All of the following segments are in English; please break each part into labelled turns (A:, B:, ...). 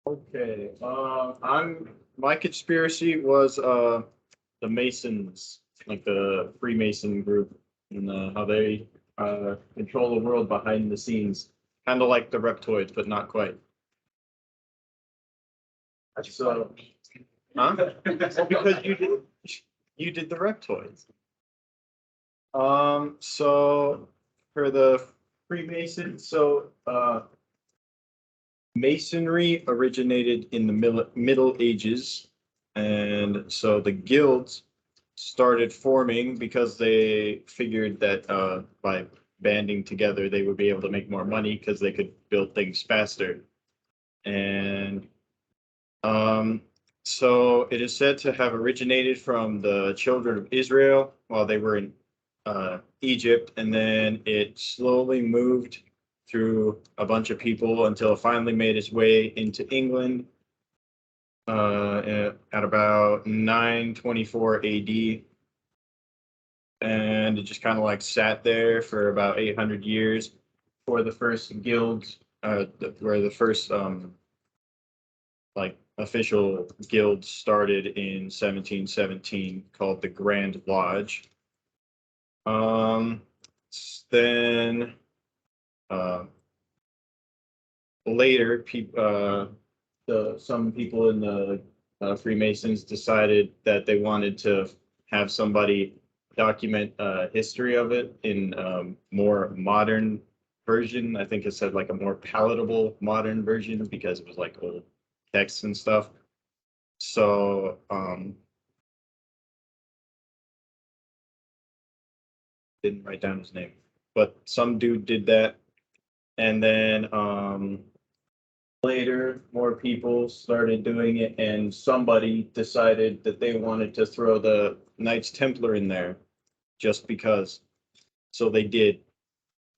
A: Okay. My conspiracy was the Masons, like the Freemason group, and how they control the world behind the scenes, kind of like the Reptoids, but not quite. So, huh? Well, because you did the Reptoids. So for the Freemasons, Masonry originated in the Middle Ages, and so the guilds started forming because they figured that by banding together, they would be able to make more money because they could build things faster. And um, so it is said to have originated from the children of Israel while they were in Egypt, and then it slowly moved through a bunch of people until it finally made its way into England at about 924 AD. And it just kind of like sat there for about 800 years before the first guilds, where the first like official guild started in 1717 called the Grand Lodge. Then uh, later, some people in the Freemasons decided that they wanted to have somebody document history of it in more modern version. I think it said like a more palatable modern version because it was like old texts and stuff. So didn't write down his name, but some dude did that. And then later, more people started doing it, and somebody decided that they wanted to throw the Knights Templar in there just because. So they did.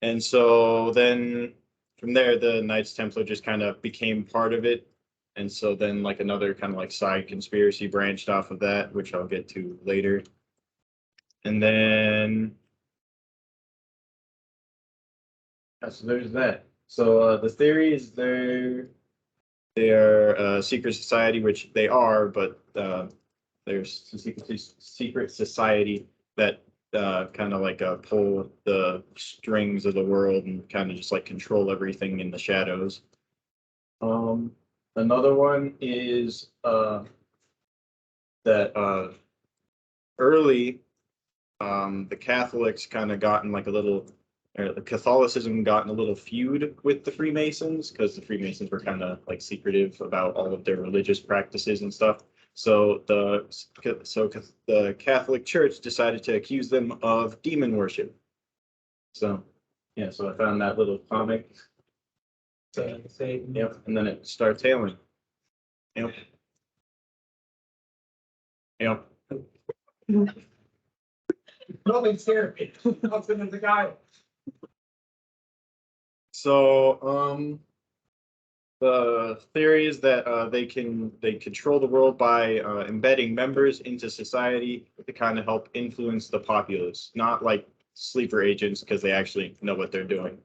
A: And so then from there, the Knights Templar just kind of became part of it. And so then, like, another kind of like side conspiracy branched off of that, which I'll get to later. And then, so there's that. So the theory is they are a secret society, which they are, but there's a secret society that kind of like pull the strings of the world and kind of just like control everything in the shadows. Another one is that early the Catholics kind of gotten like a little, or the Catholicism got in a little feud with the Freemasons because the Freemasons were kind of like secretive about all of their religious practices and stuff. So the Catholic Church decided to accuse them of demon worship. So yeah, so I found that little comic. Yep, and then it starts hailing. Yep. Yep.
B: Nothing scared me. What's in the guy?
A: So the theory is that they control the world by embedding members into society to kind of help influence the populace, not like sleeper agents because they actually know what they're doing.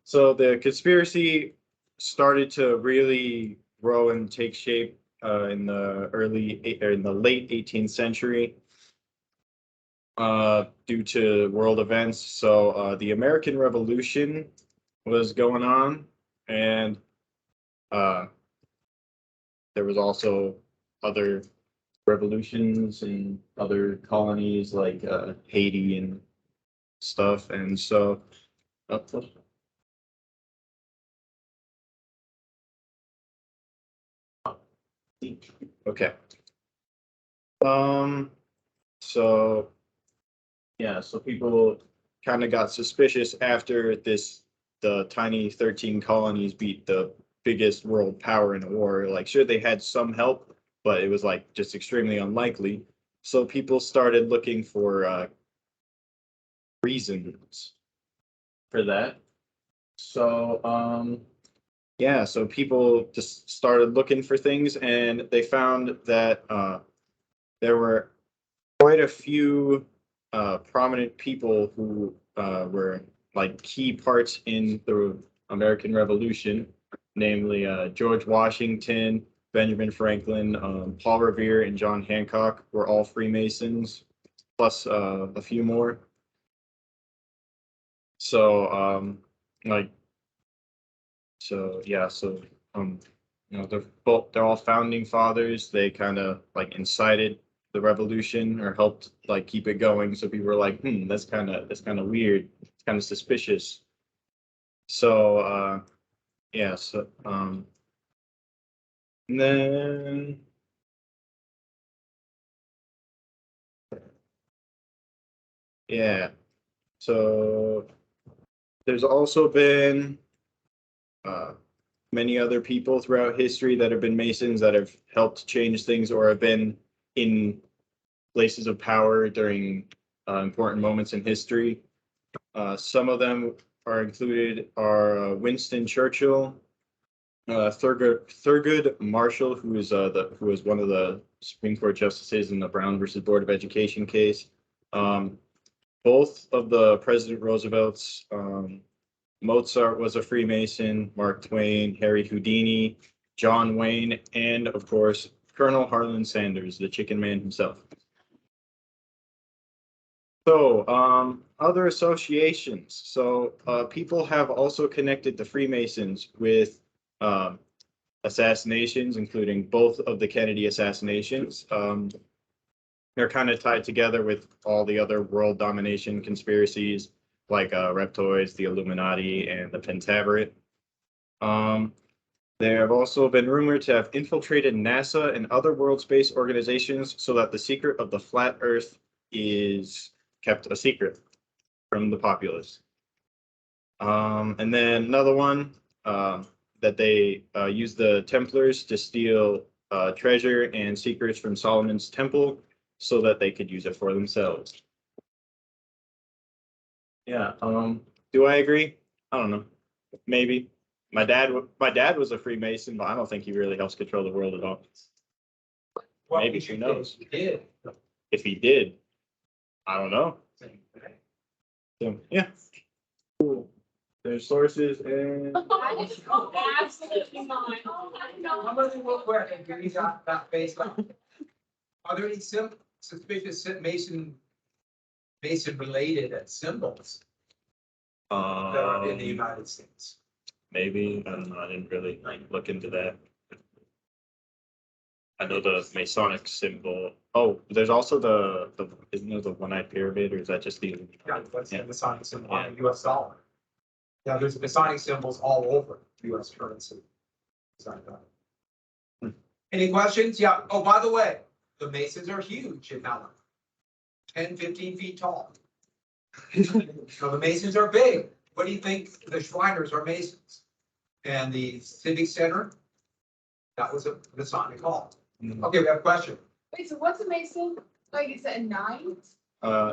A: So the conspiracy started to really grow and take shape in the late 18th century due to world events. So the American Revolution was going on, and there was also other revolutions in other colonies like Haiti and stuff. And so, okay. So yeah, so people kind of got suspicious after the tiny 13 colonies beat the biggest world power in a war. Like, sure, they had some help, but it was like just extremely unlikely. So people started looking for reasons for that. So yeah, so people just started looking for things, and they found that there were quite a few prominent people who were like key parts in the American Revolution, namely George Washington, Benjamin Franklin, Paul Revere, and John Hancock were all Freemasons, plus a few more. So like so yeah, so they're all founding fathers. They kind of like incited the revolution or helped like keep it going. So people were like, that's kind of weird. It's kind of suspicious. So yeah, so and then yeah. So there's also been uh many other people throughout history that have been Masons that have helped change things or have been in places of power during important moments in history. Some of them are included are Winston Churchill, Thurgood Marshall, who was one of the Supreme Court justices in the Brown versus Board of Education case. Both of the President Roosevelt's, Mozart was a Freemason, Mark Twain, Harry Houdini, John Wayne, and of course, Colonel Harlan Sanders, the Chicken Man himself. So, other associations. So, people have also connected the Freemasons with assassinations, including both of the Kennedy assassinations. They're kind of tied together with all the other world domination conspiracies, like Reptoids, the Illuminati, and the Pentaverate. There have also been rumored to have infiltrated NASA and other world space organizations so that the secret of the flat Earth is kept a secret from the populace. And then another one that they used the Templars to steal treasure and secrets from Solomon's temple so that they could use it for themselves. Yeah. Do I agree? I don't know. Maybe. My dad was a Freemason, but I don't think he really helps control the world at all.
B: Well,
A: Maybe, who knows?
B: He did.
A: If he did, I don't know. So, yeah. Cool. There's sources and
C: Absolutely not.
B: I'm gonna look where and give you that based on. Are there any suspicious Mason related symbols that are in the United States?
A: maybe, I don't know, I didn't really look into that. I know the Masonic symbol. Oh, there's also isn't there the one-eyed pyramid, or is that just the?
B: Yeah, that's
A: Yeah.
B: the Masonic symbol on the US dollar. Yeah, there's Masonic symbols all over US currency. Any questions? Yeah. Oh, by the way, the Masons are huge in Helen. 10, 15 feet tall. So the Masons are big. What do you think the Shriners are Masons? And the Civic Center, that was a Masonic hall. Okay, we have a question.
C: Wait, so what's a Mason? Like, is it a 9?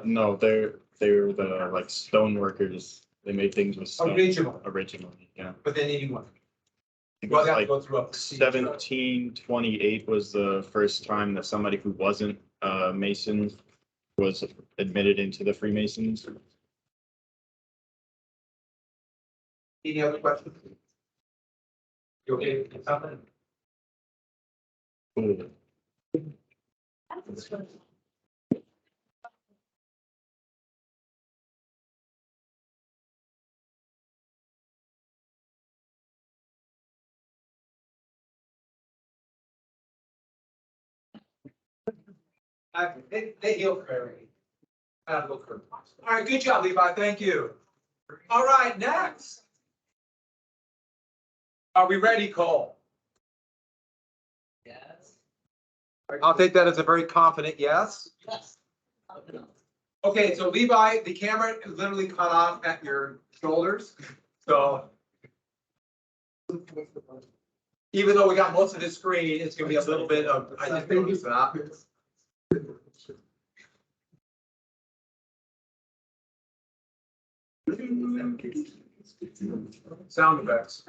A: No, they're the like stone workers. They made things with stone. Originally, yeah.
B: But then anyone.
A: It
B: Well,
A: was
B: they have to
A: like
B: go through a procedure.
A: 1728 was the first time that somebody who wasn't a Mason was admitted into the Freemasons.
B: Any other questions? You okay with something?
A: Cool.
B: They heal very. All right, good job, Levi. Thank you. All right, next. Are we ready, Cole?
D: Yes.
B: I'll take that as a very confident yes.
D: Yes.
B: Okay, so Levi, the camera is literally cut off at your shoulders. So even though we got most of the screen, it's gonna be a little bit of, I just noticed that. Sound effects.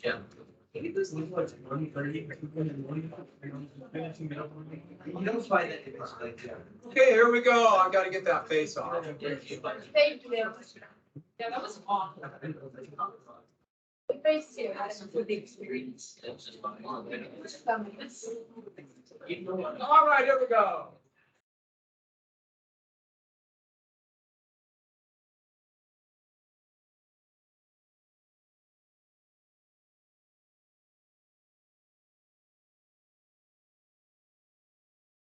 D: Yeah.
B: You don't find that it's like that. Okay, here we go. I gotta get that face off.
C: Thank you. Yeah, that was awful. The face too. For the experience.
B: All right, here we go.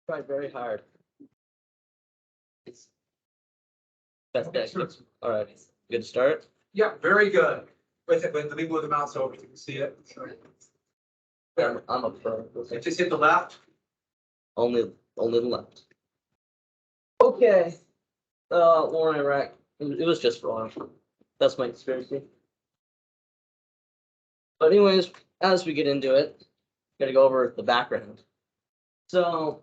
D: Tried very hard. That's that. All right, good start.
B: Yeah, very good. With it, let me move the mouse over so you can see it.
D: I'm a pro.
B: Just hit the left.
D: Only the left. Okay. War in Iraq. It was just wrong. That's my conspiracy. But anyways, as we get into it, gotta go over the background. So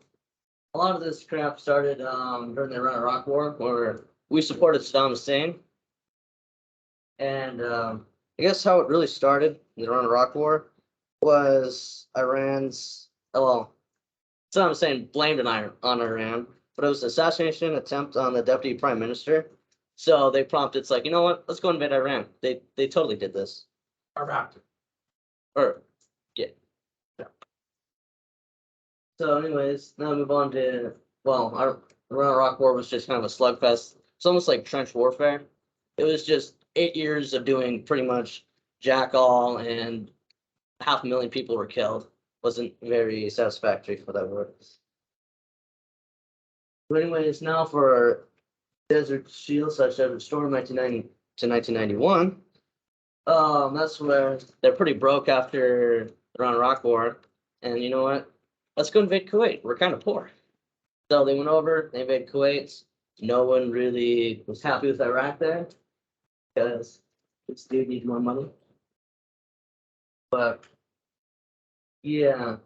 D: a lot of this crap started during the Iran-Iraq War, where we supported Saddam Hussein. And I guess how it really started in the Iran-Iraq War was Iran's, well, Saddam Hussein blamed on Iran, but it was an assassination attempt on the deputy prime minister. So they prompted, it's like, you know what, let's go invade Iran. They totally did this.
B: Iraq.
D: Or, yeah. So anyways, now move on to, well, our Iran-Iraq War was just kind of a slugfest. It's almost like trench warfare. It was just 8 years of doing pretty much jack all, and 500,000 people were killed. Wasn't very satisfactory for that war. But anyways, now for Desert Shield / Desert Storm 1990 to 1991. That's where they're pretty broke after the Iran-Iraq War. And you know what? Let's go invade Kuwait. We're kind of poor. So they went over, they invaded Kuwait. No one really was happy with Iraq there because it's dude needs more money. But yeah.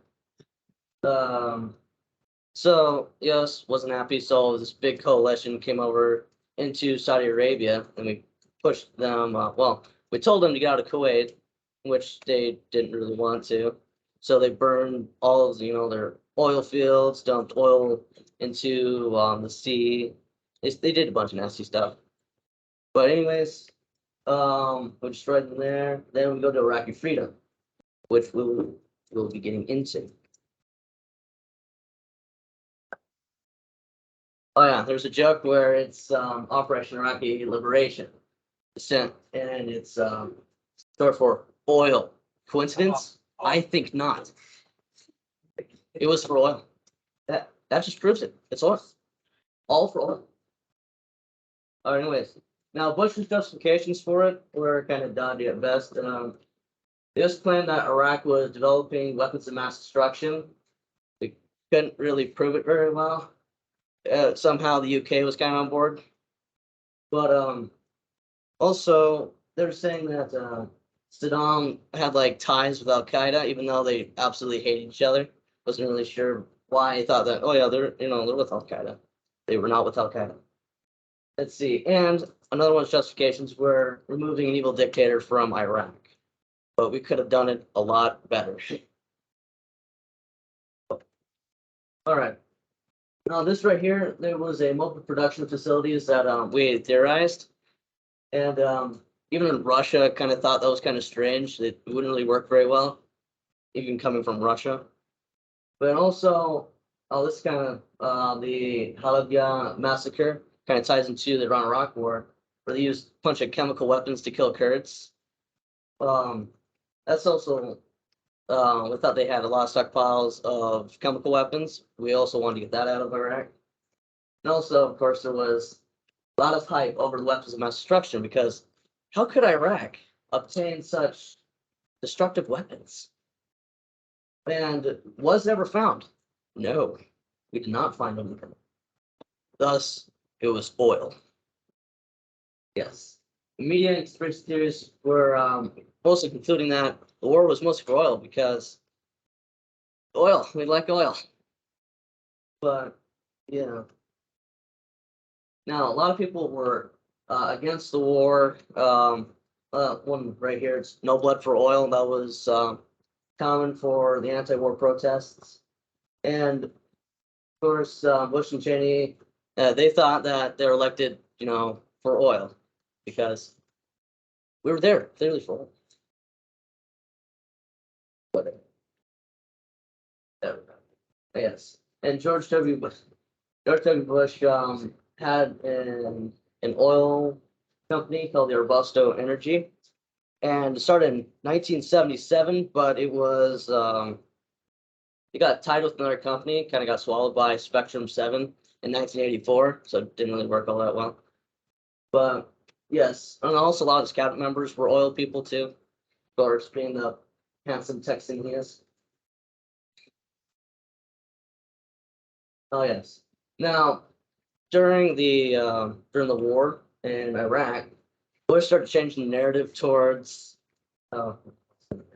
D: So yes, wasn't happy. So this big coalition came over into Saudi Arabia, and we pushed them. Well, we told them to get out of Kuwait, which they didn't really want to. So they burned all of their oil fields, dumped oil into the sea. They did a bunch of nasty stuff. But anyways, we destroyed them there. Then we go to Iraqi freedom, which we'll be getting into. Oh yeah, there's a joke where it's Operation Iraqi Liberation, and it's short for oil. Coincidence? I think not. It was for oil. That just proves it. It's oil. All for oil. All right, anyways, now Bush's justifications for it were kind of dodgy at best. They just claimed that Iraq was developing weapons of mass destruction. They couldn't really prove it very well. Somehow the UK was kind of on board, but also they're saying that Saddam had like ties with Al Qaeda, even though they absolutely hated each other. Wasn't really sure why he thought that. Oh yeah, they're with Al Qaeda. They were not with Al Qaeda. Let's see, and another one's justifications were removing an evil dictator from Iraq, but we could have done it a lot better. All right. Now, this right here, there was a multiple production facilities that we had theorized. And even Russia kind of thought that was kind of strange. It wouldn't really work very well, even coming from Russia. But also, this kind of, the Halabja massacre kind of ties into the Iran-Iraq War, where they used a bunch of chemical weapons to kill Kurds. That's also we thought they had a lot of stockpiles of chemical weapons. We also wanted to get that out of Iraq. And also, of course, there was a lot of hype over the weapons of mass destruction, because how could Iraq obtain such destructive weapons? And was never found. No, we did not find anything. Thus, it was oil. Yes. The media and conspiracy theories were mostly concluding that the war was mostly for oil, because oil, we like oil. But, yeah. Now, a lot of people were against the war. One right here, it's no blood for oil. That was common for the anti-war protests. And of course, Bush and Cheney, they thought that they were elected, for oil, because we were there clearly for oil. But, yes, and George W. Bush had an oil company called the Robusto Energy, and it started in 1977, but it was it got tied with another company, kind of got swallowed by Spectrum 7 in 1984, so it didn't really work all that well. But yes, and also a lot of his cabinet members were oil people too, of course, being the handsome Texan he is. Oh yes. Now, during the war in Iraq, Bush started changing the narrative towards.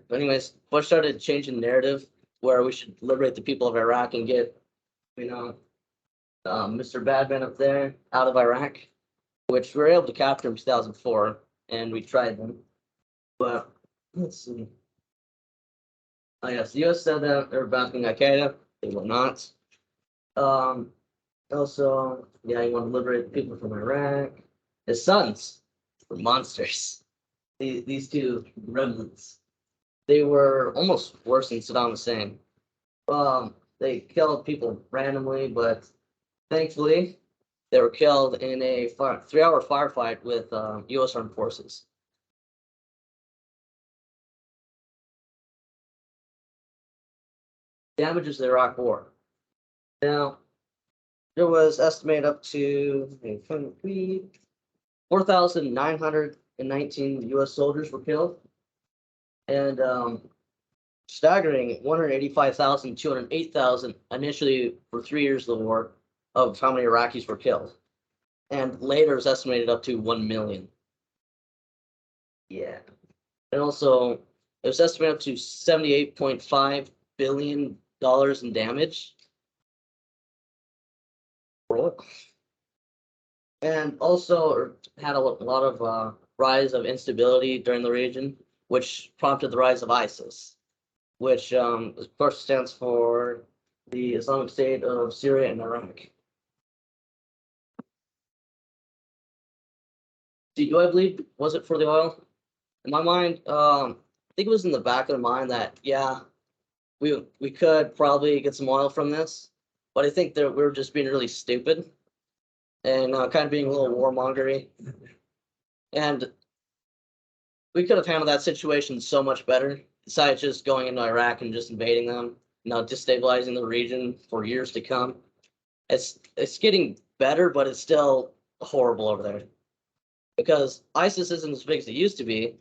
D: Bush started changing the narrative where we should liberate the people of Iraq and get, Mr. Badman up there out of Iraq, which we were able to capture in 2004, and we tried them. But let's see. Oh yes, the U.S. said that they were backing Al Qaeda. They were not. Also, yeah, he wanted to liberate the people from Iraq. His sons were monsters. These two remnants. They were almost worse than Saddam Hussein. They killed people randomly, but thankfully, they were killed in a 3-hour firefight with U.S. Armed Forces. Damages of the Iraq War. Now, there was estimated up to 4,919 U.S. soldiers were killed, and staggering 185,000, 208,000 initially for 3 years of the war of how many Iraqis were killed, and later is estimated up to 1 million. Yeah, and also it was estimated up to $78.5 billion in damage. And also had a lot of rise of instability during the region, which prompted the rise of ISIS, which of course stands for the Islamic State of Syria and Iraq. Do I believe, was it for the oil? In my mind, I think it was in the back of the mind that, yeah, we could probably get some oil from this, but I think that we were just being really stupid and kind of being a little warmongery. And we could have handled that situation so much better, besides just going into Iraq and just invading them, destabilizing the region for years to come. It's getting better, but it's still horrible over there. Because ISIS isn't as big as it used to be,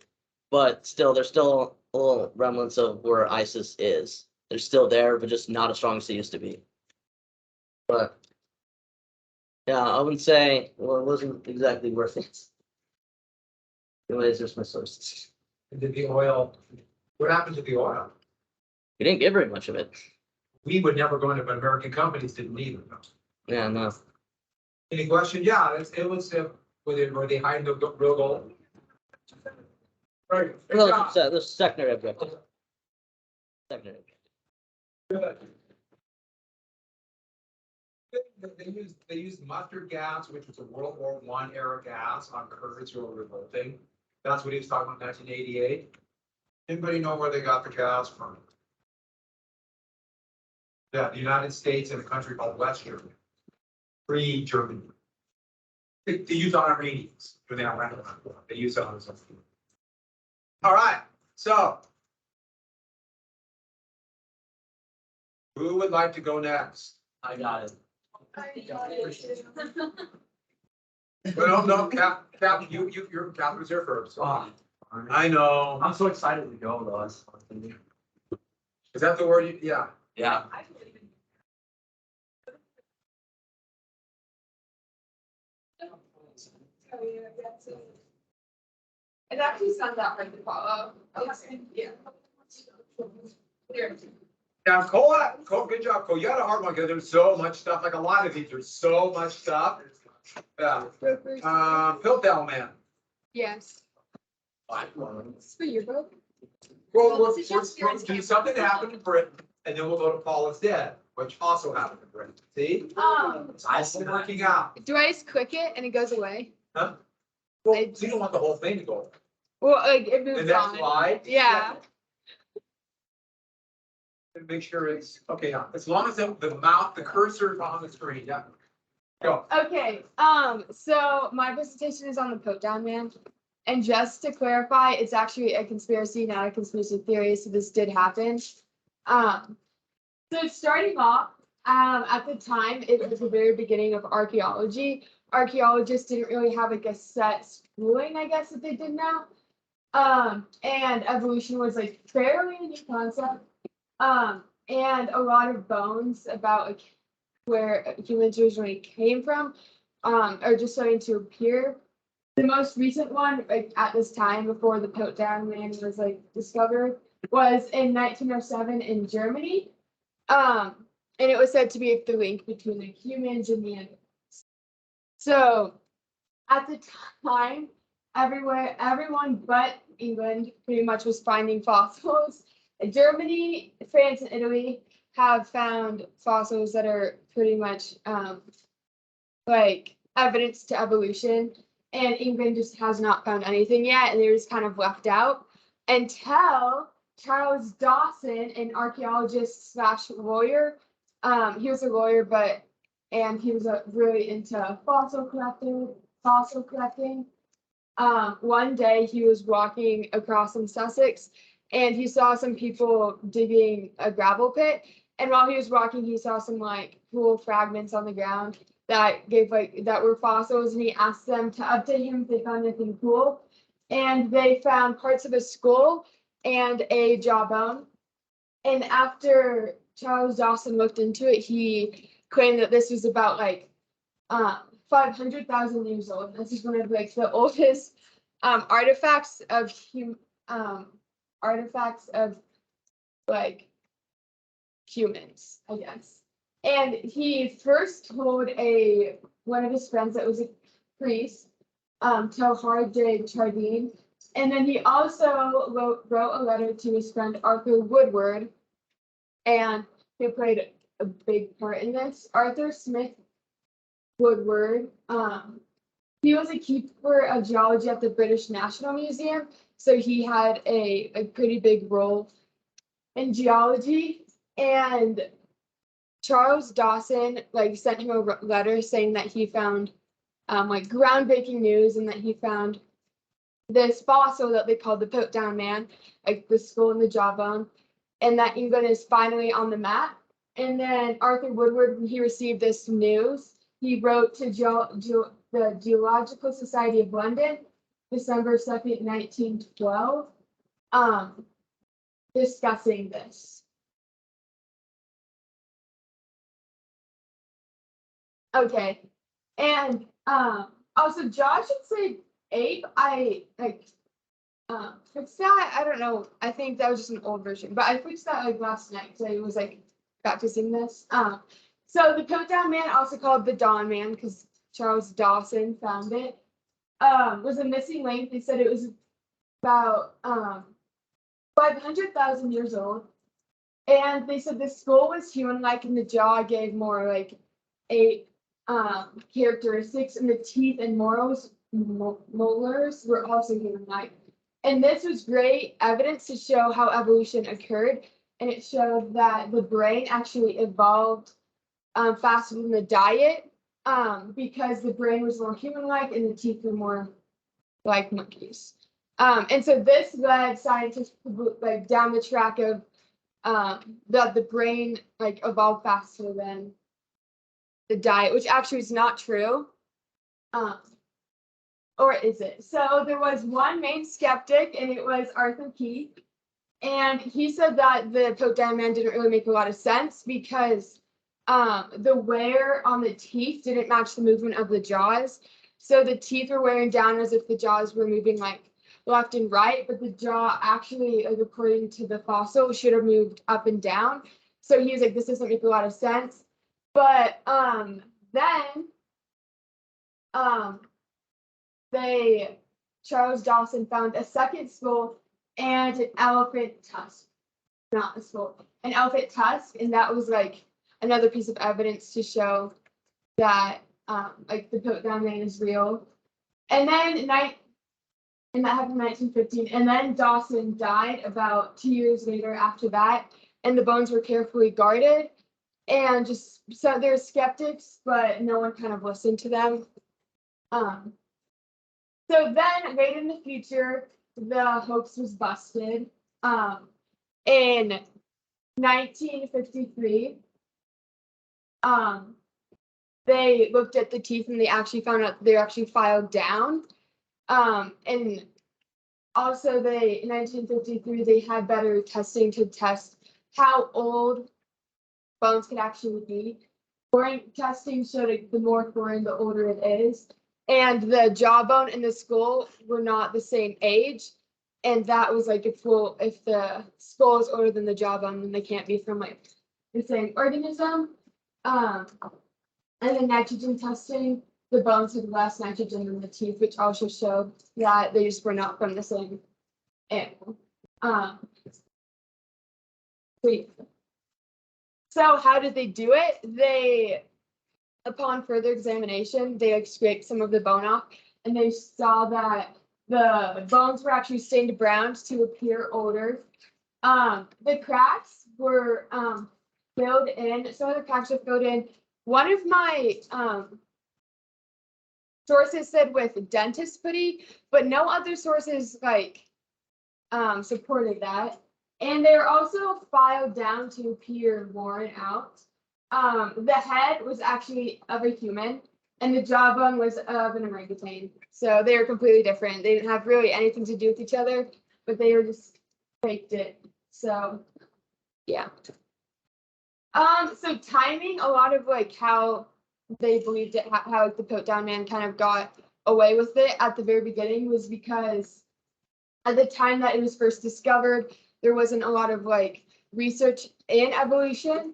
D: but still, there's still a little remnants of where ISIS is. They're still there, but just not as strong as they used to be. But yeah, I wouldn't say, well, it wasn't exactly worth it. Anyways, there's my sources.
B: And did the oil, what happened to the oil?
D: We didn't get very much of it.
B: We would never go into, but American companies didn't either.
D: Yeah, no.
B: Any question? Yeah, it was, were they hiding the real gold? Right. Good
D: No,
B: job.
D: this is secondary objective. Secondary objective.
B: Good. They used mustard gas, which was a World War I era gas on Kurds who were revolting. That's what he was talking about in 1988. Anybody know where they got the gas from? Yeah, the United States and a country called West Germany. Pre-Germany. They used on Iranians when they were around. They used it on us. All right, so. Who would like to go next?
D: I got it.
B: Well, no, Cap, your Cap was there first. So. I know.
E: I'm so excited to go though.
B: Is that the word? Yeah.
E: Yeah.
C: It actually sounds out like the follow. Yeah. Here.
B: Now, Cole, good job, Cole. You had a hard one because there's so much stuff. Like a lot of these, there's so much stuff. Yeah. Piltdown man.
C: Yes. It's for you, bro.
B: Well,
C: Well,
B: we're
C: this is just
B: keep something that happened in Britain, and then we'll go to Paul is Dead, which also happened in Britain. See? It's all working out.
E: Do I just click it and it goes away?
B: Huh? Well, you don't want the whole thing to go.
E: Well, like it
B: The
E: moves
B: next
E: on.
B: slide.
E: Yeah.
B: And make sure it's, okay, yeah, as long as the cursor is on the screen, yeah. Go.
E: Okay, so my presentation is on the Pope Down Man. And just to clarify, it's actually a conspiracy, not a conspiracy theory, so this did happen. So starting off, at the time, it was the very beginning of archaeology. Archaeologists didn't really have like a set schooling, I guess, that they did now. And evolution was like fairly a new concept. And a lot of bones about like where humans originally came from, are just starting to appear. The most recent one, like at this time before the Piltdown Man was like discovered, was in 1907 in Germany. And it was said to be the link between the humans and the animals. So at the time, everyone but England pretty much was finding fossils. Germany, France, and Italy have found fossils that are pretty much like evidence to evolution. And England just has not found anything yet, and they're just kind of left out until Charles Dawson, an archaeologist slash lawyer. He was a lawyer, and he was really into fossil collecting. One day he was walking across in Sussex, and he saw some people digging a gravel pit. And while he was walking, he saw some like cool fragments on the ground that were fossils, and he asked them to update him if they found anything cool. And they found parts of a skull and a jawbone. And after Charles Dawson looked into it, he claimed that this was about like 500,000 years old. This is one of like the oldest artifacts of like humans, I guess. And he first told one of his friends that was a priest, Teilhard de Chardin. And then he also wrote a letter to his friend Arthur Woodward, and he played a big part in this. Arthur Smith Woodward, he was a keeper of geology at the British National Museum, so he had a pretty big role in geology. And Charles Dawson like sent him a letter saying that he found like groundbreaking news, and that he found this fossil that they called the Piltdown Man, like the skull and the jawbone, and that England is finally on the map. And then Arthur Woodward, when he received this news, he wrote to the Geological Society of London, December 2nd, 1912, discussing this. Okay, and also Josh should say ape. I like fixed that. I don't know. I think that was just an old version, but I fixed that like last night because I was like practicing this. So the Piltdown Man, also called the Dawn Man because Charles Dawson found it, was a missing link. They said it was about 500,000 years old, and they said the skull was human-like, and the jaw gave more like ape characteristics, and the teeth and molars were also human-like. And this was great evidence to show how evolution occurred, and it showed that the brain actually evolved faster than the diet, because the brain was more human-like and the teeth were more like monkeys. And so this led scientists like down the track of that the brain like evolved faster than the diet, which actually is not true. Or is it? So there was one main skeptic, and it was Arthur Keith. And he said that the Piltdown Man didn't really make a lot of sense because the wear on the teeth didn't match the movement of the jaws. So the teeth were wearing down as if the jaws were moving like left and right, but the jaw actually, like, according to the fossil, should have moved up and down. So he was like, this doesn't make a lot of sense. But then Charles Dawson found a second skull and an elephant tusk. Not a skull, an elephant tusk, and that was like another piece of evidence to show that like the Piltdown Man is real. And then and that happened in 1915. And then Dawson died about 2 years later after that, and the bones were carefully guarded. And just so there's skeptics, but no one kind of listened to them. So then, right in the future, the hoax was busted. In 1953, they looked at the teeth and they actually found out they're actually filed down. And also, in 1953, they had better testing to test how old bones could actually be. Foreign testing showed like, the more foreign, the older it is. And the jawbone and the skull were not the same age. And that was like if the skull is older than the jawbone, then they can't be from like the same organism. And then nitrogen testing, the bones had less nitrogen than the teeth, which also showed that they just were not from the same animal. So how did they do it? Upon further examination, they like scraped some of the bone off, and they saw that the bones were actually stained brown to appear older. The cracks were filled in. Some of the cracks were filled in. One of my sources said with dentist putty, but no other sources like supported that. And they're also filed down to appear worn out. The head was actually of a human, and the jawbone was of an orangutan. So they were completely different. They didn't have really anything to do with each other, but they were just faked it. So, yeah. So timing, a lot of like how they believed it, how the Piltdown Man kind of got away with it at the very beginning was because at the time that it was first discovered, there wasn't a lot of like research in evolution.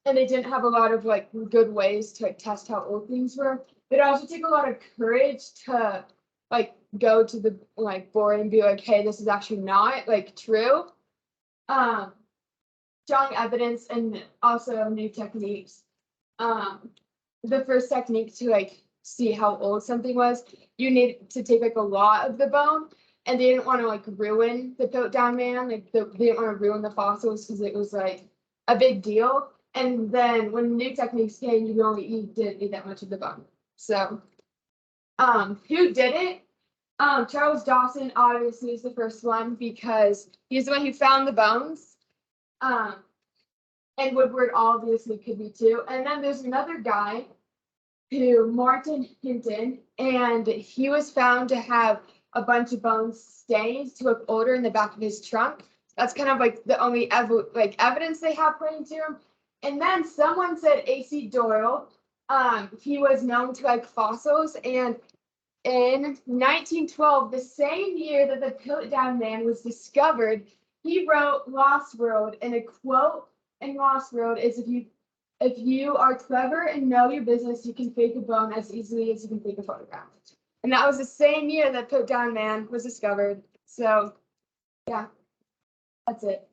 E: And they didn't have a lot of like good ways to like, test how old things were. It also took a lot of courage to like go to the like board and be like, hey, this is actually not like true. Strong evidence and also new techniques. The first technique to like see how old something was, you need to take like a lot of the bone, and they didn't want to like ruin the Piltdown Man. Like they didn't want to ruin the fossils because it was like a big deal. And then when new techniques came, you didn't need that much of the bone. So, who did it? Charles Dawson obviously is the first one because he's the one who found the bones. And Woodward obviously could be too. And then there's another guy Martin Hinton, and he was found to have a bunch of bones stained to look older in the back of his trunk. That's kind of like the only evidence they have pointing to him. And then someone said A.C. Doyle. He was known to like fossils, and in 1912, the same year that the Piltdown Man was discovered, he wrote Lost World, and a quote in Lost World is if you are clever and know your business, you can fake a bone as easily as you can fake a photograph. And that was the same year that Piltdown Man was discovered. So, yeah, that's it.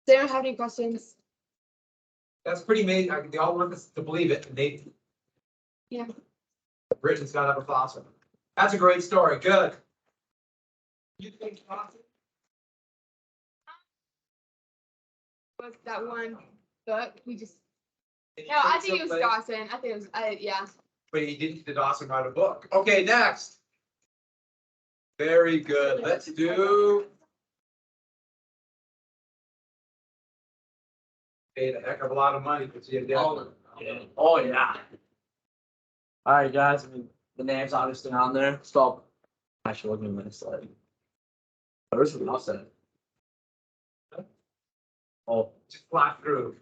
E: Does anyone have any questions?
B: That's pretty amazing. They all want us to believe it, and
E: Yeah.
B: Britain's got to have a fossil. That's a great story. Good. You think fossil?
E: Was that one book? We just.
B: Did
E: No,
B: you
E: I
B: think
E: think it was
B: someplace?
E: Dawson. I think it was, yeah.
B: But he didn't. Did Dawson write a book? Okay, next. Very good. Let's do. Paid a heck of a lot of money to see a dead one.
D: Oh, yeah. All right, guys. I mean, the name's obviously on there. Stop. Actually, looking at this slide. Where's the offset? Oh,
B: Just fly through.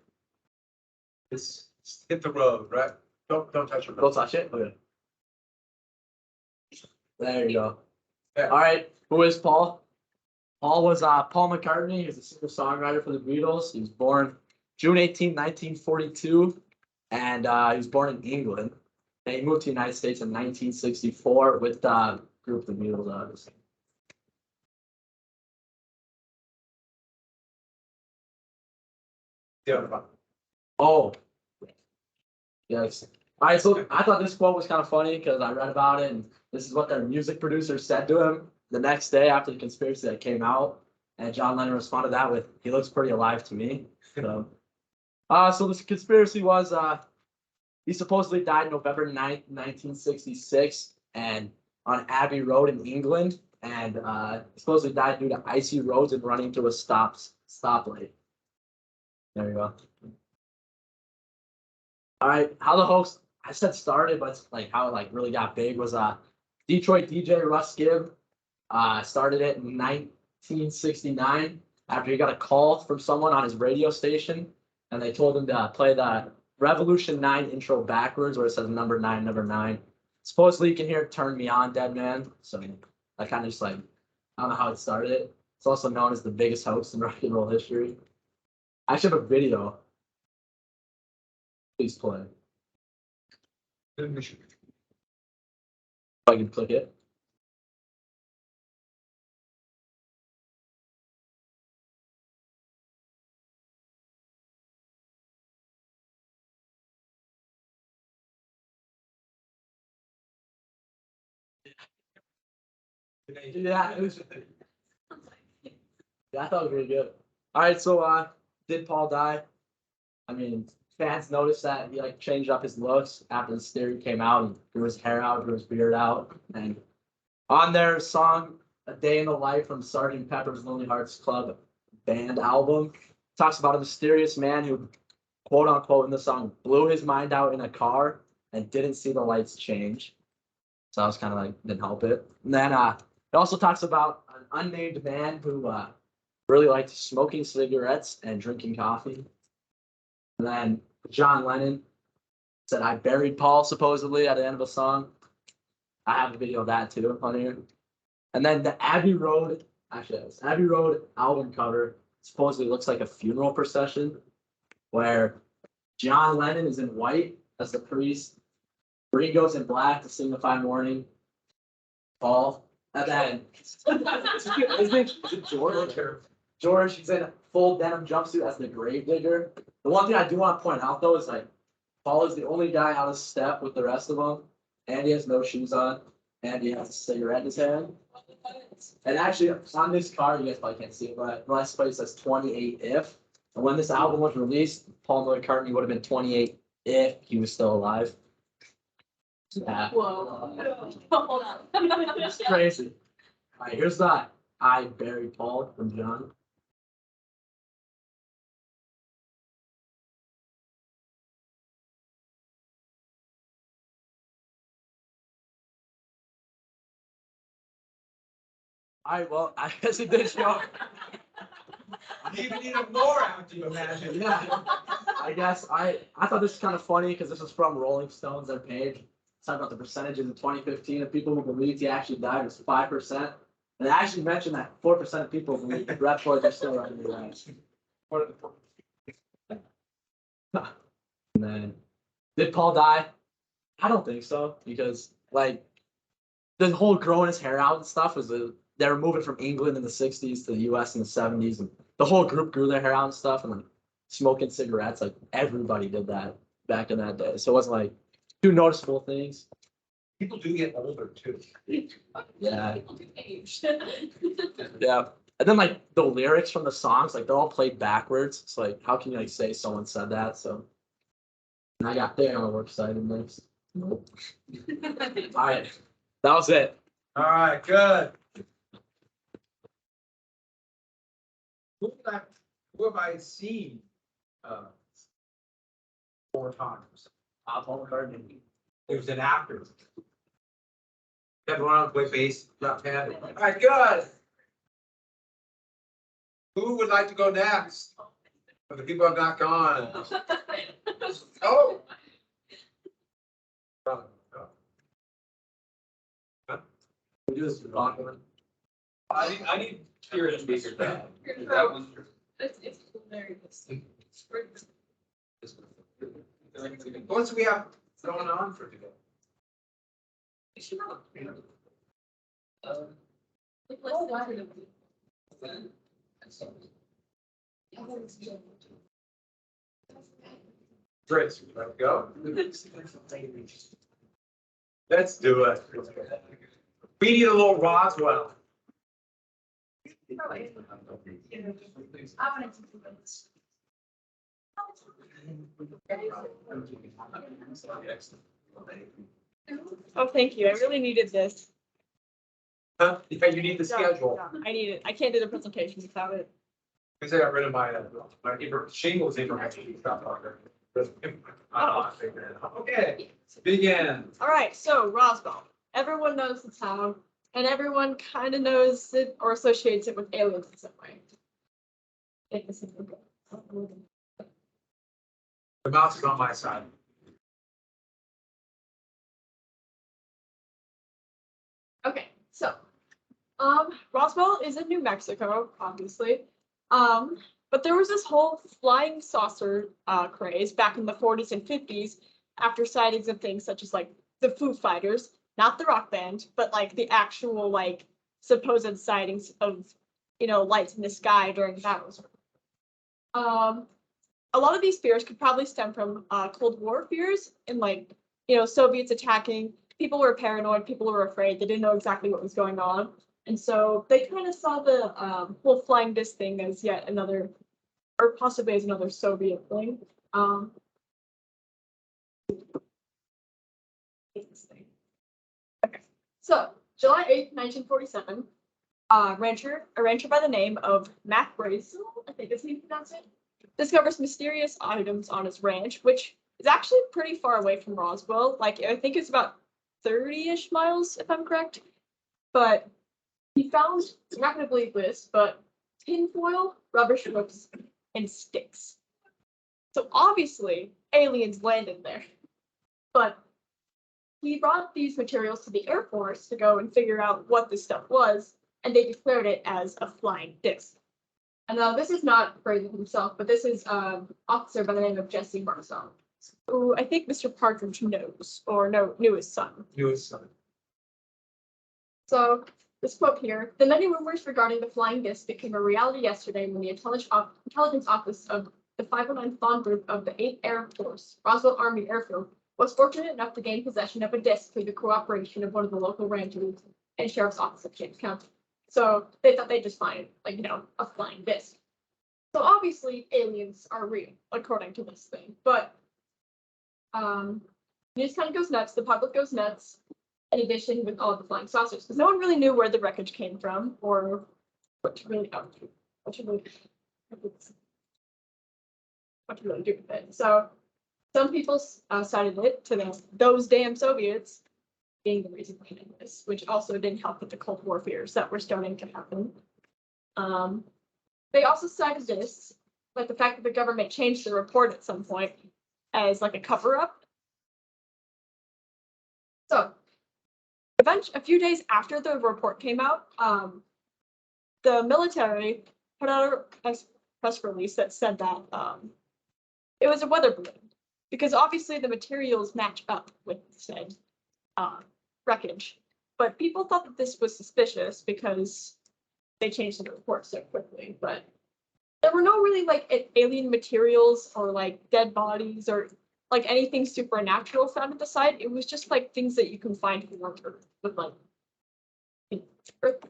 B: Just hit the road, right? Don't touch your.
D: don't touch it. Okay. There you go. All right. Who is Paul? Paul was Paul McCartney. He's a singer-songwriter for the Beatles. He was born June 18, 1942, and he was born in England. And he moved to the United States in 1964 with the group The Beatles, obviously.
B: Yeah.
D: Oh. Yes. All right, so I thought this quote was kind of funny because I read about it, and this is what their music producer said to him the next day after the conspiracy that came out. And John Lennon responded that with, "He looks pretty alive to me." So this conspiracy was he supposedly died November 9th, 1966, and on Abbey Road in England, and he supposedly died due to icy roads and running through a stoplight. There you go. All right, how the hoax I said started, but it's like how it like really got big was Detroit DJ Russ Gibb started it in 1969 after he got a call from someone on his radio station, and they told him to play the Revolution 9 intro backwards where it says number 9, number 9. Supposedly you can hear "Turn Me On, Dead Man." So I kind of just like, I don't know how it started. It's also known as the biggest hoax in rock and roll history. I should have a video. Please play. If I can click it. Yeah, it was. Yeah, I thought it was really good. All right, so did Paul die? I mean, fans noticed that he like changed up his looks after this theory came out and grew his hair out, grew his beard out, and on their song "A Day in the Life" from Sgt. Pepper's Lonely Hearts Club Band album, talks about a mysterious man who, quote unquote, in the song, blew his mind out in a car and didn't see the lights change. So I was kind of like, didn't help it. And then it also talks about an unnamed man who really liked smoking cigarettes and drinking coffee. And then John Lennon said, "I buried Paul," supposedly at the end of a song. I have a video of that too on here. And then the Abbey Road, actually, this Abbey Road album cover supposedly looks like a funeral procession where John Lennon is in white as the priest. Ringo's in black to signify mourning. Paul. And then his name is George. George, he's in a full denim jumpsuit as the grave digger. The one thing I do want to point out though is like Paul is the only guy out of step with the rest of them, and he has no shoes on, and he has a cigarette in his hand. And actually, on this card, you guys probably can't see it, but the last place says 28 if. And when this album was released, Paul McCartney would have been 28 if he was still alive. Yeah.
C: Whoa. Hold on.
D: It's crazy. All right, here's that. "I buried Paul" from John. All right, well, I guess it did show.
B: You even needed more after you imagine.
D: Yeah. I guess I thought this was kind of funny because this was from Rolling Stone's their page. It's talking about the percentages in 2015 of people who believed he actually died was 5%. And they actually mentioned that 4% of people believe the Red Floyd are still running the race. And then, did Paul die? I don't think so, because like the whole growing his hair out and stuff was they were moving from England in the 60s to the US in the 70s, and the whole group grew their hair out and stuff, and like smoking cigarettes, like everybody did that back in that day. So it wasn't like two noticeable things.
B: People do get older too.
D: Yeah.
C: People do age.
D: Yeah. And then like the lyrics from the songs, like they're all played backwards. So like how can you like say someone said that? So and I got there on the work side and next. Nope. All right. That was it.
B: All right, good. Who have I seen 4 times?
D: Paul McCartney.
B: He was an actor. Everyone on play bass, left hand. All right, good. Who would like to go next? For the people have not gone. Oh.
D: We do this for
F: I need Kieran to be here.
C: It's hilarious.
B: What's we have going on for today?
C: Let's
B: Great, let's go. Let's do it. We need a little Roswell.
G: Oh, thank you. I really needed this.
B: Huh? Yeah, you need the schedule.
G: Yeah, I need it. I can't do the presentation without it.
B: Because I got rid of my shingles information. Okay, begin.
G: All right, so Roswell. Everyone knows the town, and everyone kind of knows it or associates it with aliens in some way. Take this in.
B: The mouse is on my side.
G: Okay, so Roswell is in New Mexico, obviously. But there was this whole flying saucer craze back in the 40s and 50s after sightings of things such as like the Foo Fighters, not the rock band, but like the actual like supposed sightings of lights in the sky during battles. A lot of these fears could probably stem from Cold War fears and like Soviets attacking. People were paranoid. People were afraid. They didn't know exactly what was going on. And so they kind of saw the whole flying disc thing as yet another, or possibly as another Soviet thing. Okay, so July 8th, 1947, a rancher by the name of Mac Brazel, I think is how you pronounce it, discovers mysterious items on his ranch, which is actually pretty far away from Roswell. Like I think it's about 30-ish miles, if I'm correct. But he found, you're not going to believe this, but tinfoil, rubbish ropes, and sticks. So obviously, aliens landed there. But he brought these materials to the Air Force to go and figure out what this stuff was, and they declared it as a flying disc. And this is not Brazen himself, but this is an officer by the name of Jesse Barzell, who I think Mr. Partridge knows, or knew his son. So this quote here: "The many rumors regarding the flying disc became a reality yesterday when the intelligence office of the 509 Fawn Group of the 8th Air Force, Roswell Army Airfield, was fortunate enough to gain possession of a disc through the cooperation of one of the local ranchers and sheriff's office of James County." So they thought they'd just find, a flying disc. So obviously aliens are real, according to this thing. But news kind of goes nuts. The public goes nuts. In addition, with all the flying saucers, because no one really knew where the wreckage came from or what to really do with it. So some people cited it to those damn Soviets being the reason behind this, which also didn't help with the Cold War fears that were starting to happen. They also cited this, like the fact that the government changed the report at some point as like a cover-up. So a few days after the report came out, the military put out a press release that said that it was a weather balloon, because obviously the materials match up with said wreckage. But people thought that this was suspicious because they changed the report so quickly. But there were no really alien materials or dead bodies or anything supernatural found at the site. It was just things that you can find from Earth with Earth.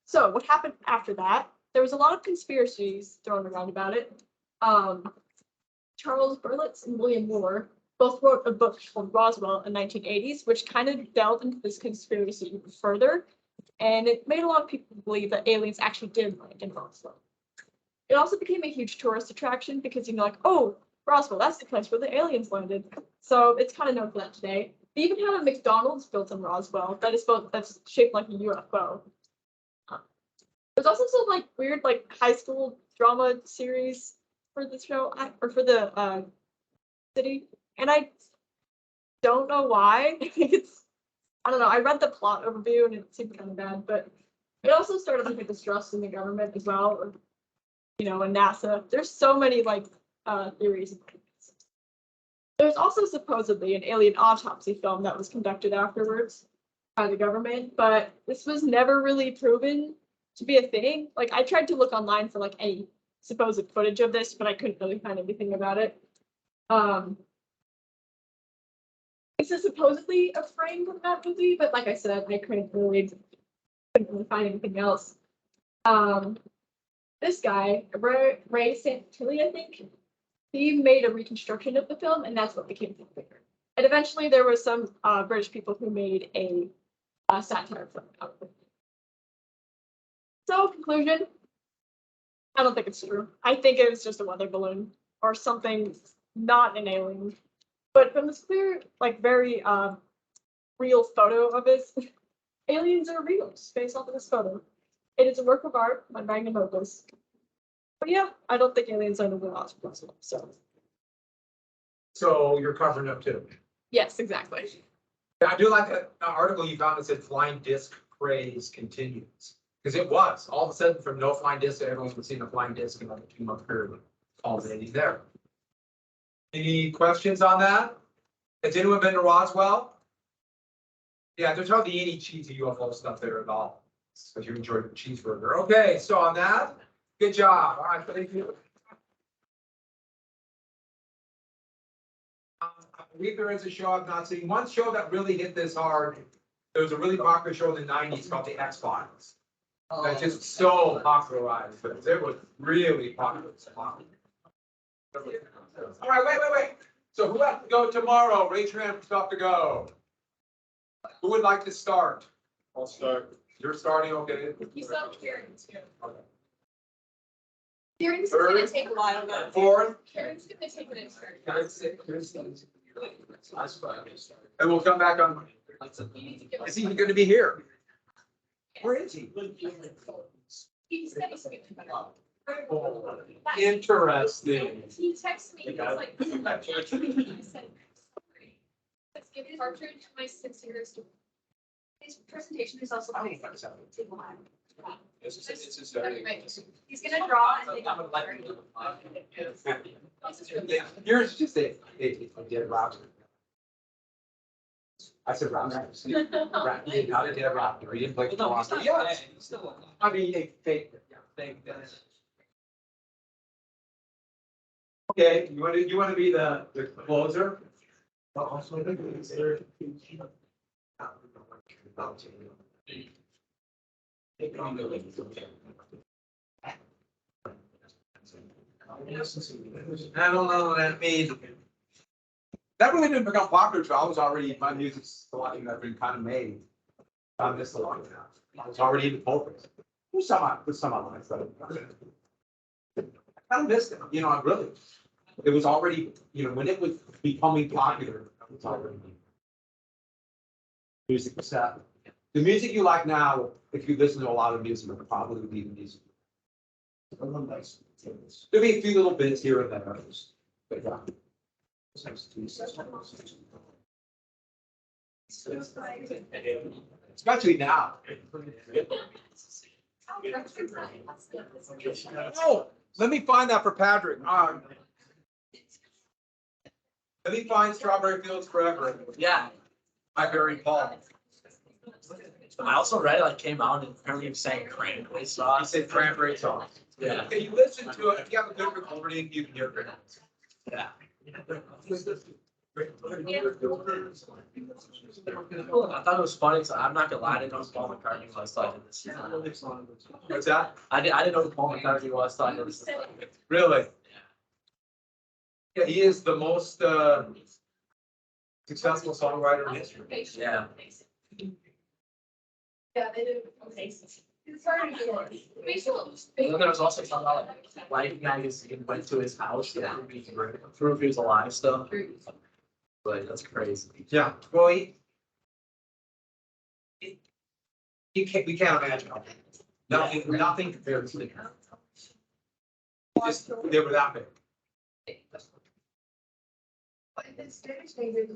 G: So what happened after that? There was a lot of conspiracies thrown around about it. Charles Berlitz and William Moore both wrote a book called Roswell in the 1980s, which kind of delved into this conspiracy even further, and it made a lot of people believe that aliens actually did land in Roswell. It also became a huge tourist attraction because oh, Roswell, that's the place where the aliens landed. So it's kind of known for that today. They even have a McDonald's built in Roswell that's shaped like a UFO. There's also some weird high school drama series for the show or for the city, and I don't know why. I don't know. I read the plot overview and it seemed kind of bad, but it also started a distrust in the government as well, or and NASA. There's so many theories. There's also supposedly an alien autopsy film that was conducted afterwards by the government, but this was never really proven to be a thing. I tried to look online for any supposed footage of this, but I couldn't really find anything about it. This is supposedly a frame from that movie, but like I said, I couldn't really find anything else. This guy, Ray Santilli, I think, he made a reconstruction of the film, and that's what became the figure. And eventually, there were some British people who made a satire film out of it. So, conclusion, I don't think it's true. I think it was just a weather balloon or something, not an alien. But from this clear, like very real photo of it, aliens are real, just based off of this photo. It is a work of art by magnum opus. But yeah, I don't think aliens are the real Oscars.
B: So you're covering up too.
G: Yes, exactly.
B: I do like an article you found that said flying disc craze continues. Because it was, all of a sudden from no flying disc, everyone's been seeing a flying disc in like a 2-month period. Already there. Any questions on that? Has anyone been to Roswell? Yeah, there's hardly any cheesy UFO stuff there at all. But you enjoyed the cheeseburger. Okay, so on that, good job. All right, thank you. I believe there is a show I've not seen. One show that really hit this hard. There was a really popular show in the 90s called The X-Files. That's just so popularized, but it was really popular. All right, wait. So who has to go tomorrow? Raise your hand for stuff to go. Who would like to start?
A: I'll start.
B: You're starting, okay?
C: You saw Karen too.
B: Okay.
C: Karen's
B: Third.
C: gonna take a while, but
B: Fourth,
C: Karen's gonna take it in turn.
B: and we'll come back on. Is he gonna be here? Where is he?
C: He said he's gonna come back.
B: Interesting.
C: He texted me, he was like. I said, sorry. Let's give Partridge my 6 years. His presentation is also. Take a while. Anyway, he's gonna draw and they got.
B: Yours is just a dead Robert. I said Robert. Not a dead Robert. He didn't play. Yeah. I mean, a fake. Okay, you want to be the closer? I don't know what that means. That really didn't become popular until I was already, my music's selecting that been kind of made. I missed a lot now. I was already in the pulpit. There's some of my stuff. I kind of missed it, I really. It was already, when it was becoming popular, it was already. Music was that. The music you like now, if you listen to a lot of music, would probably be the music. There'll be a few little bits here and there. But yeah. Especially now. Oh, let me find that for Patrick. Let me find Strawberry Fields Forever.
F: Yeah,
B: By Barry Paul.
F: I also read it like came out and apparently he was saying cranberry
B: He
F: sauce.
B: said cranberry sauce.
F: Yeah,
B: Okay, you listen to it. If you have a good recording, you can hear it.
F: yeah. I thought it was funny, so I'm not gonna lie, I didn't know who Paul McCartney was, so I did this.
B: What's that?
F: I didn't know who Paul McCartney was, so I did this.
B: Really? Yeah, he is the most successful songwriter in history.
F: Yeah.
C: Yeah, they do. It's hard to do it. Facial.
F: And then there was also something about like Life magazine went to his house to prove he was alive still. But that's crazy.
B: Yeah, well, we can't imagine. Nothing compared to the. Just, they were that big.
E: But in Spanish language,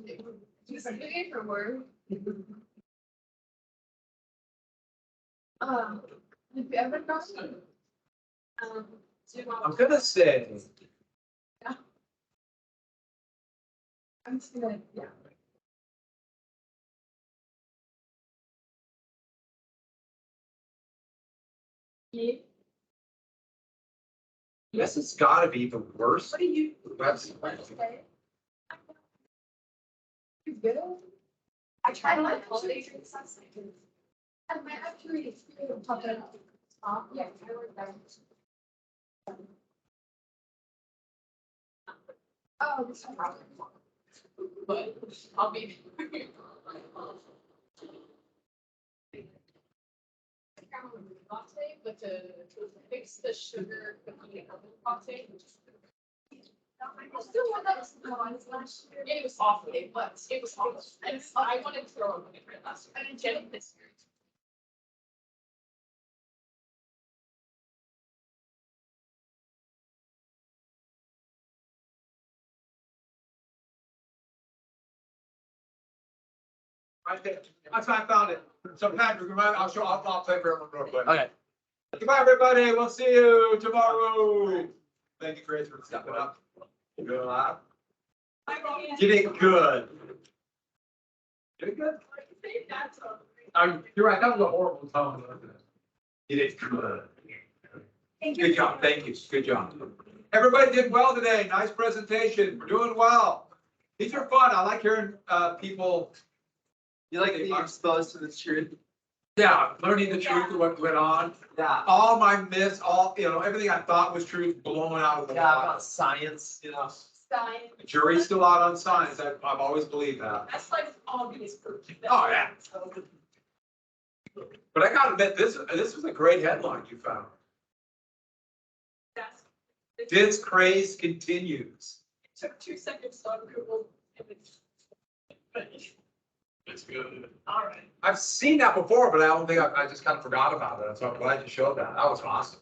E: it's a different word. Have you ever gone?
B: I'm gonna say,
E: I'm just gonna, yeah.
B: This has gotta be the worst
C: What do you?
B: website.
E: You good?
C: I tried my holiday drinks last night.
E: I might have to read it. Yeah, I work there. Oh, this one.
C: But I'll be. Latte, but to fix the sugar cookie latte. I still want that last year. It was awful, but it was awful. I wanted to throw it away last year. I didn't get it this year.
B: Right there. I found it. So Patrick, remind, I'll play for everyone real quick.
D: Okay.
B: Goodbye, everybody. We'll see you tomorrow. Thank you, Chris, for stepping up. You doing live? You did good. You did good. You're right, that was a horrible tone. Wasn't it? You did good. Good job, thank you, good job. Everybody did well today, nice presentation, we're doing well. These are fun, I like hearing, people.
F: You like being exposed to the truth?
B: Yeah, learning the truth of what went on.
F: Yeah.
B: All my myths, everything I thought was true, blowing out of the
F: Yeah,
B: water.
F: about science,
E: Science.
B: The jury's still out on science, I've always believed that.
C: That's like obvious proof.
B: Oh, yeah. But I gotta admit, this was a great headline you found.
C: That's.
B: This craze continues.
C: It took 2 seconds on Google.
B: It's good.
C: All right.
B: I've seen that before, but I don't think I just kind of forgot about it. So I'm glad you showed that. That was awesome.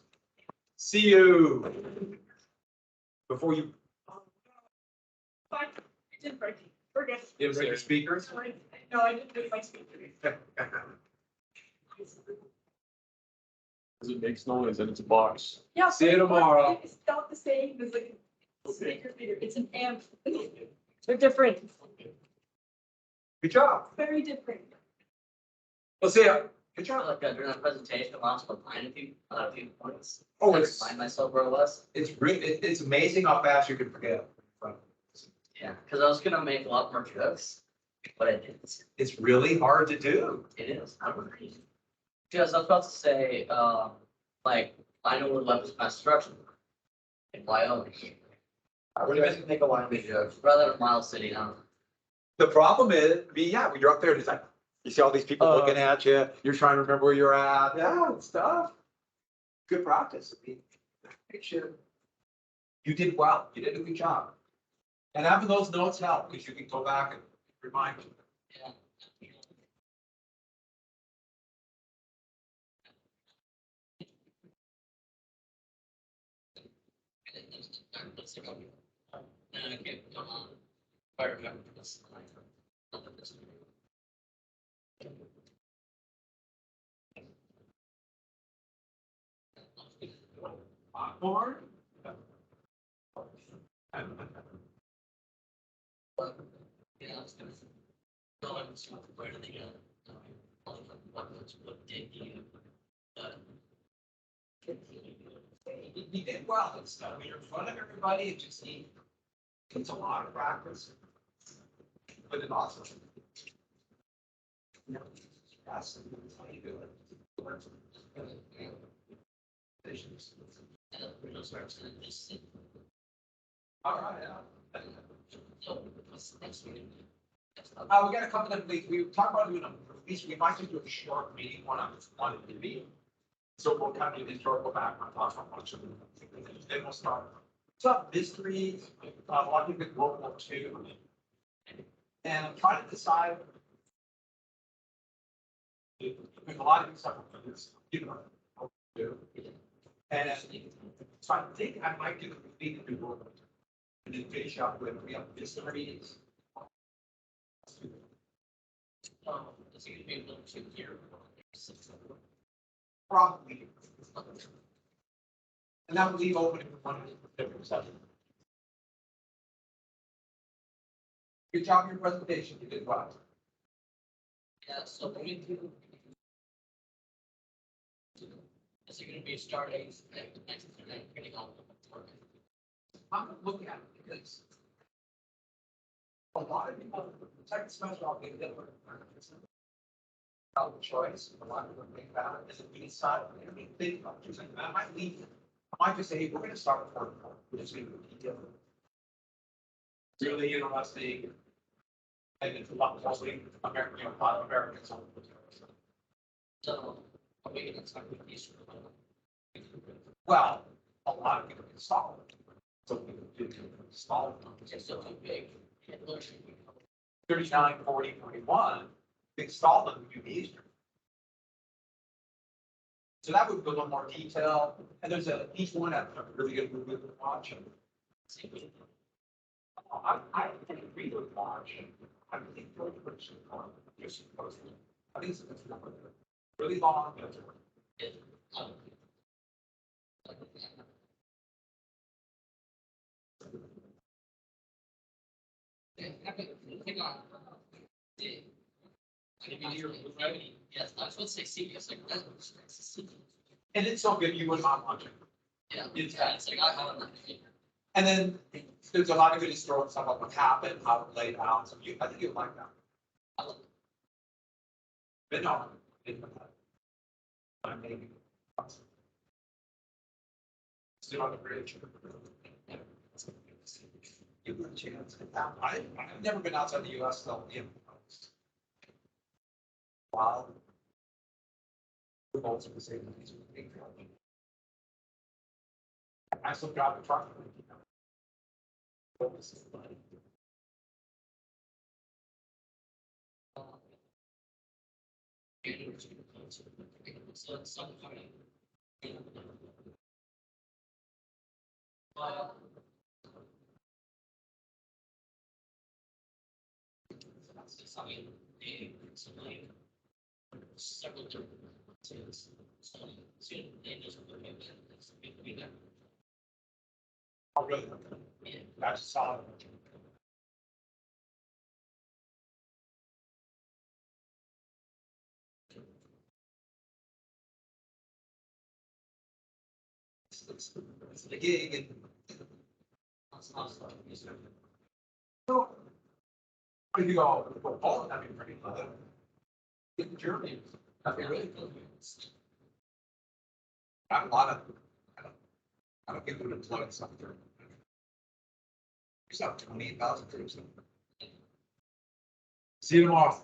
B: See you. Before you
C: Fine. We did break. We're good.
B: give your speakers.
C: Sorry. No, I didn't do my speaker.
A: Because it makes noise and it's a box.
C: Yeah.
B: See you
C: but
B: tomorrow.
C: It's not the same as like a speaker meter. It's an amp. They're different.
B: Good job.
C: Very different.
B: We'll see you. Good
D: I
B: job.
D: feel like during that presentation, I lost my mind a few points.
B: Oh,
D: I
B: it's,
D: remind myself where I was.
B: it's amazing how fast you can forget.
D: Yeah, because I was gonna make a lot more jokes, but I didn't.
B: It's really hard to do.
D: It is. I don't agree. Because I was about to say, like, I know where weapons of mass destruction in Wyoming.
B: I really didn't think a lot of
D: Big jokes, rather than Miles City, huh?
B: The problem is, when you're up there, it's like, you see all these people looking at you, you're trying to remember where you're at, yeah, it's tough. Good practice. Make sure. You did well, you did a good job. And having those notes help, because you can go back and remind you.
D: Yeah. Okay, come on. I remember this.
B: Popcorn?
D: Yeah, I was gonna say. No, I was gonna where did they go? What did you?
B: You did well, it's, when you're in front of everybody, it just it's a lot of practice. But it's awesome. That's how you do it. All right, yeah. We got a couple of, we talked about doing at least, we might just do a short meeting, one to be. So we'll kind of do the historical background, talk about much of them. Then we'll start. Some mysteries, a lot of people World War II. And I'm trying to decide. There's a lot of stuff for this, do. And so I think I might do the meeting to World War II. And then finish up with, we have mysteries.
D: Is it gonna be a little too here?
B: Probably. And that would leave open if we wanted to different session. Good job in your presentation, you did well.
D: Yeah, so we do. Is it gonna be starting next, getting on?
B: I'm gonna look at it because a lot of people, protect special, they different. Out of choice, a lot of them think about it as a B side, I mean, think about it, I might leave, I might just say, hey, we're gonna start with 44, we're just gonna be different. Really interesting. And it's a lot mostly American, you know, a lot of Americans.
D: So, are we gonna start with these?
B: Well, a lot of people install it. So people do install it.
D: It's still too big.
B: 39, 40, 41, install them would be easier. So that would be a little more detail, and there's each one has a really good movie to watch. I think agree with watch. I think really person just supposed to. I think it's really long.
D: Yes, I was supposed to say serious, like,
B: And it's so good you would not watch it.
D: yeah,
B: It's
D: it's like, I don't know.
B: And then there's a lot of good historical stuff about what happened, how it played out, so I think you'd like that. But no. I maybe. Still on the bridge. Give it a chance. I've never been outside the US though, yeah. Wow. We're both in the same place. I still drive the truck.
D: So it's some kind of. Something, several different things. So, they just really have to be there.
B: Oh, really?
D: Yeah.
B: That's solid. It's the gig and. So, if you go, oh, that'd be pretty good. In Germany, that'd be really good. I have a lot of, I don't get them employed something. There's about 20,000 troops. See you tomorrow.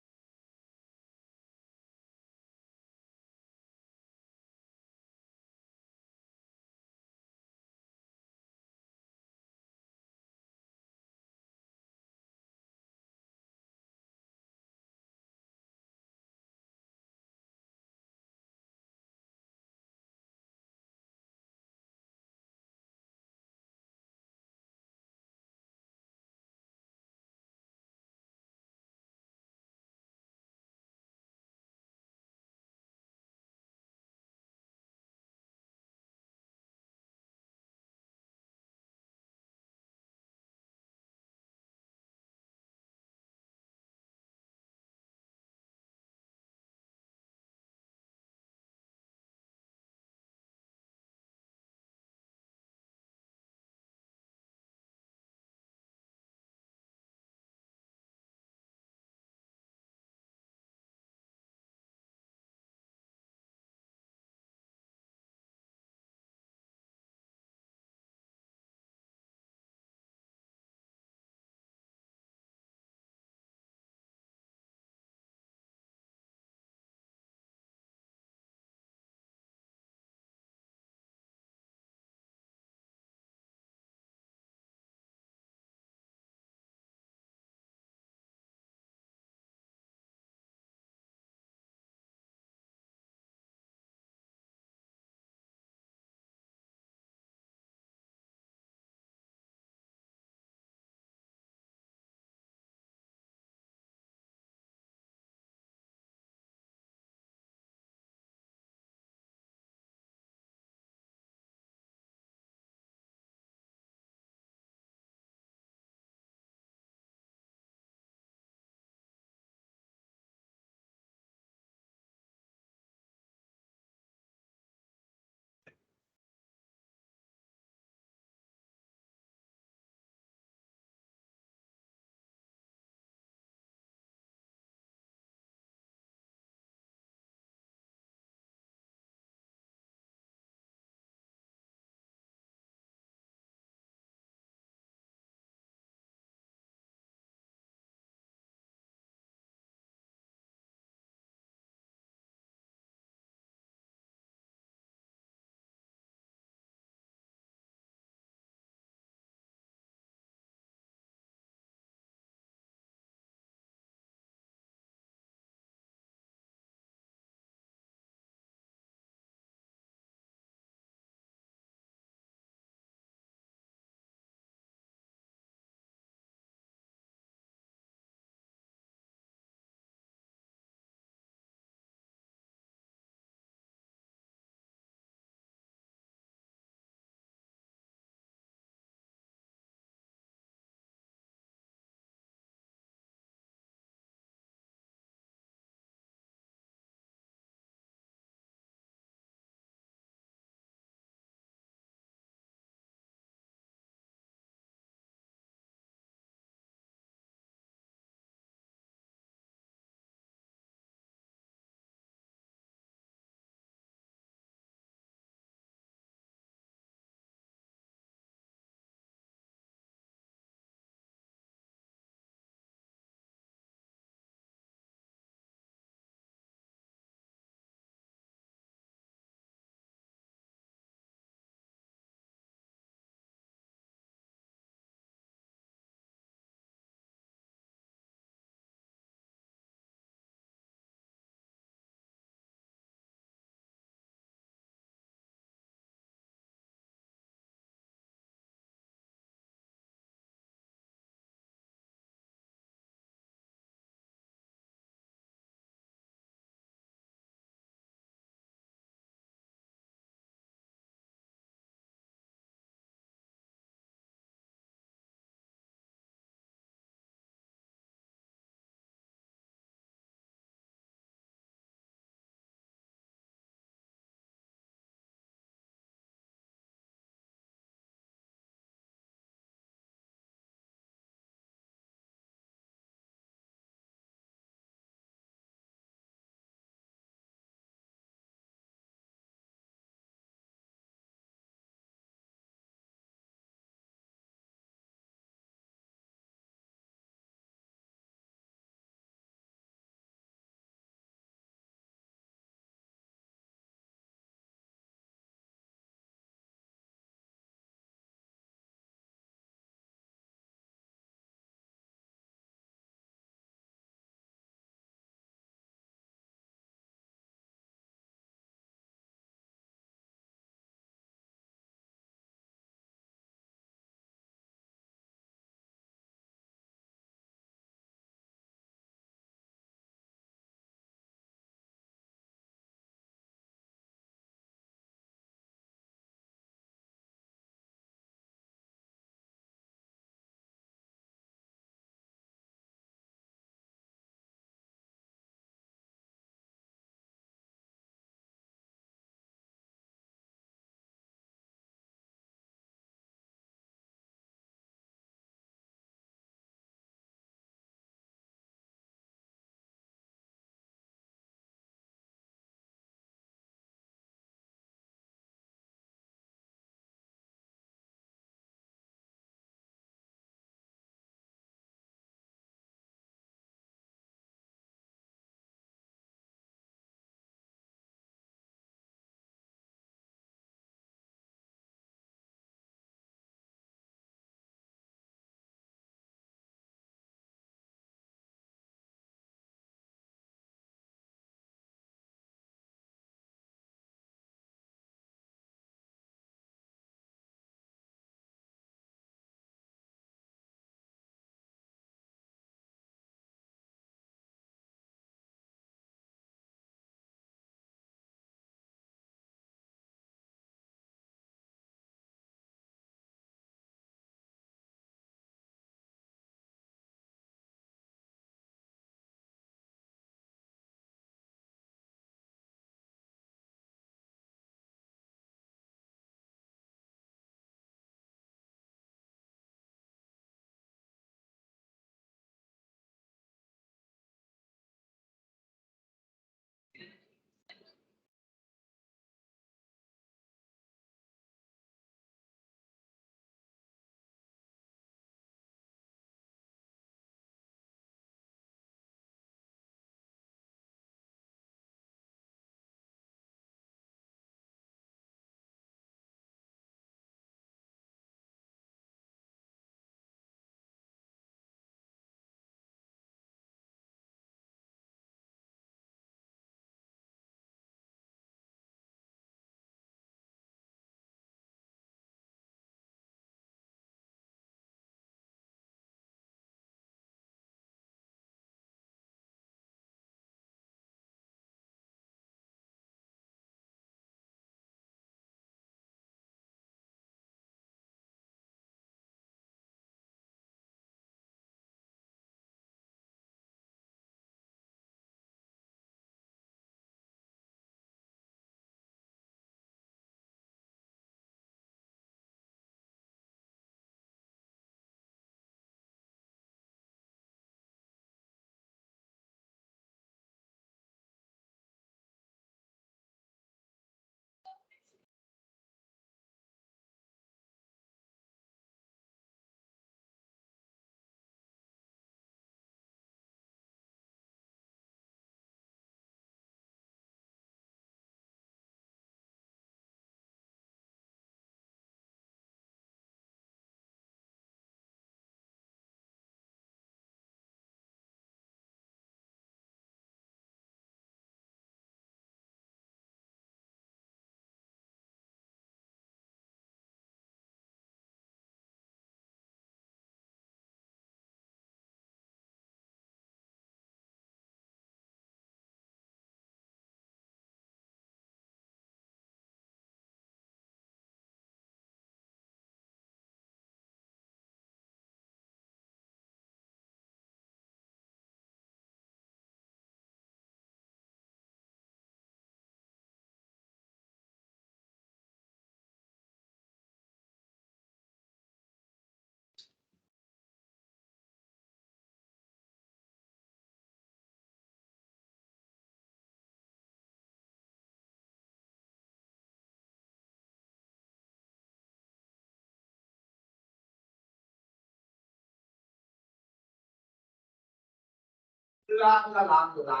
B: La la la la.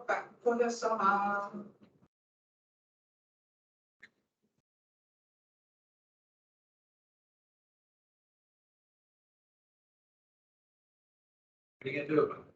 B: Back for the summer. What are you gonna do about it?